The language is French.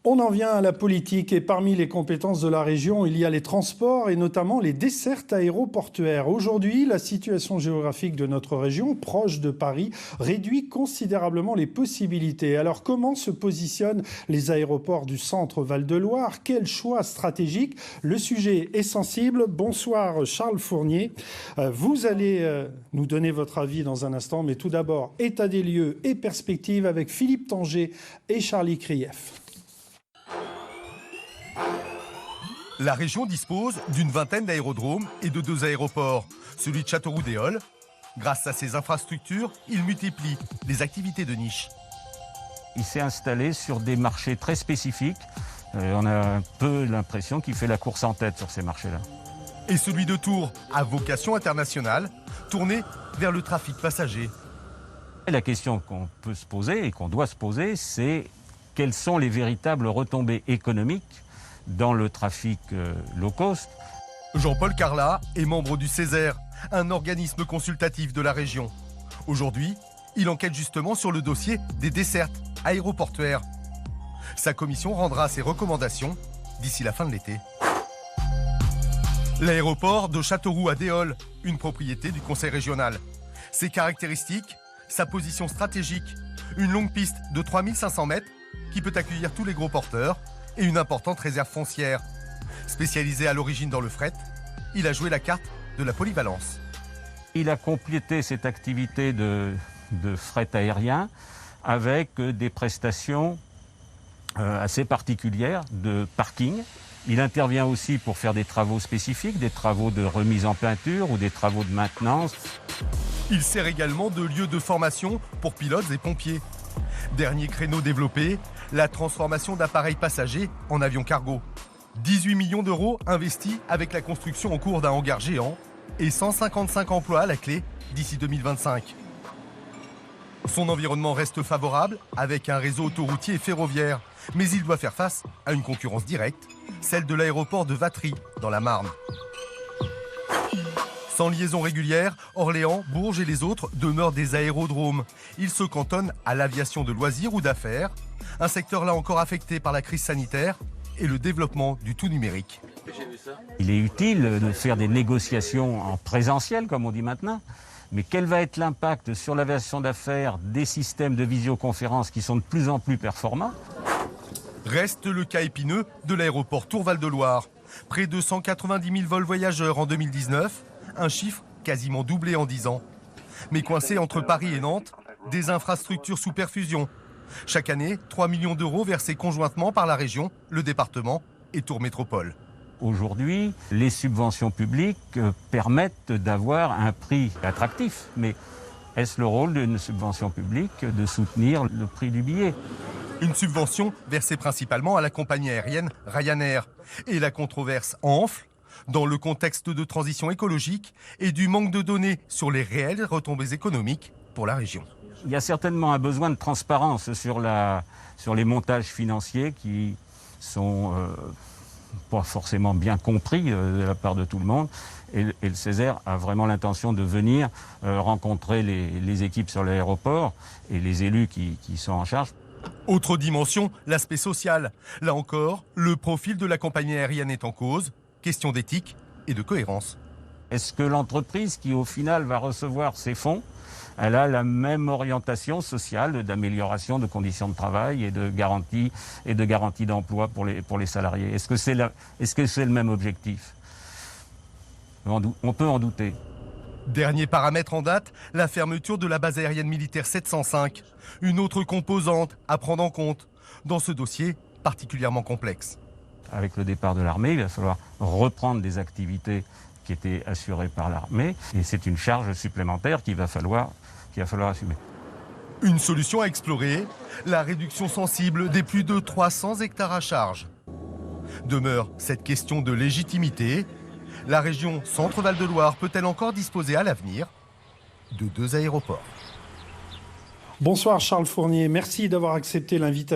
On en vient à la politique et parmi les compétences de la région, il y a les transports et notamment les dessertes aéroportuaires. Aujourd'hui, la situation géographique de notre région, proche de Paris, réduit considérablement les possibilités. Alors comment se positionnent les aéroports du centre Val-de-Loire? Quel choix stratégique? Le sujet est sensible. Bonsoir Charles Fournier. Vous allez nous donner votre avis dans un instant, mais tout d'abord, état des lieux et perspectives avec Philippe Tanger et Charlie Krief. La région dispose d'une vingtaine d'aérodromes et de 2 aéroports, celui de Châteauroux-Déole. Grâce à ses infrastructures, il multiplie les activités de niche. Il s'est installé sur des marchés très spécifiques. On a un peu l'impression qu'il fait la course en tête sur ces marchés-là. Et celui de Tours à vocation internationale, tourné vers le trafic passager. Et la question qu'on peut se poser et qu'on doit se poser, c'est quelles sont les véritables retombées économiques dans le trafic low cost. Jean-Paul Carlat est membre du Césaire, un organisme consultatif de la région. Aujourd'hui, il enquête justement sur le dossier des dessertes aéroportuaires. Sa commission rendra ses recommandations d'ici la fin de l'été. L'aéroport de Châteauroux à Déole, une propriété du conseil régional. Ses caractéristiques, sa position stratégique, une longue piste de 3500 mètres qui peut accueillir tous les gros porteurs et une importante réserve foncière. Spécialisé à l'origine dans le fret, il a joué la carte de la polyvalence. Il a complété cette activité de fret aérien avec des prestations assez particulières de parking. Il intervient aussi pour faire des travaux spécifiques, des travaux de remise en peinture ou des travaux de maintenance. Il sert également de lieu de formation pour pilotes et pompiers. Dernier créneau développé, la transformation d'appareils passagers en avions cargo. 18 millions d'euros investis avec la construction en cours d'un hangar géant et 155 emplois à la clé d'ici 2025. Son environnement reste favorable avec un réseau autoroutier et ferroviaire, mais il doit faire face à une concurrence directe, celle de l'aéroport de Vatry dans la Marne. Sans liaison régulière, Orléans, Bourges et les autres demeurent des aérodromes. Ils se cantonnent à l'aviation de loisirs ou d'affaires, un secteur là encore affecté par la crise sanitaire et le développement du tout numérique. Il est utile de faire des négociations en présentiel, comme on dit maintenant, mais quel va être l'impact sur l'aviation d'affaires des systèmes de visioconférence qui sont de plus en plus performants? Reste le cas épineux de l'aéroport Tours-Val-de-Loire. Près de 190 000 vols voyageurs en 2019, un chiffre quasiment doublé en 10 ans. Mais coincé entre Paris et Nantes, des infrastructures sous perfusion. Chaque année, 3 millions d'euros versés conjointement par la région, le département et Tours Métropole. Aujourd'hui, les subventions publiques permettent d'avoir un prix attractif. Mais est-ce le rôle d'une subvention publique de soutenir le prix du billet? Une subvention versée principalement à la compagnie aérienne Ryanair. Et la controverse enfle dans le contexte de transition écologique et du manque de données sur les réelles retombées économiques pour la région. Il y a certainement un besoin de transparence sur les montages financiers qui sont pas forcément bien compris de la part de tout le monde. Et le Césaire a vraiment l'intention de venir rencontrer les équipes sur l'aéroport et les élus qui sont en charge. Autre dimension, l'aspect social. Là encore, le profil de la compagnie aérienne est en cause. Question d'éthique et de cohérence. Est-ce que l'entreprise qui au final va recevoir ces fonds, elle a la même orientation sociale d'amélioration de conditions de travail et de garantie d'emploi pour les salariés? Est-ce que c'est le même objectif? On peut en douter. Dernier paramètre en date, la fermeture de la base aérienne militaire 705. Une autre composante à prendre en compte dans ce dossier particulièrement complexe. Avec le départ de l'armée, il va falloir reprendre des activités qui étaient assurées par l'armée. Et c'est une charge supplémentaire qu'il va falloir assumer. Une solution à explorer, la réduction sensible des plus de 300 hectares à charge. Demeure cette question de légitimité. La région Centre-Val-de-Loire peut-elle encore disposer à l'avenir de 2 aéroports? Bonsoir Charles Fournier, merci d'avoir accepté l'invitation.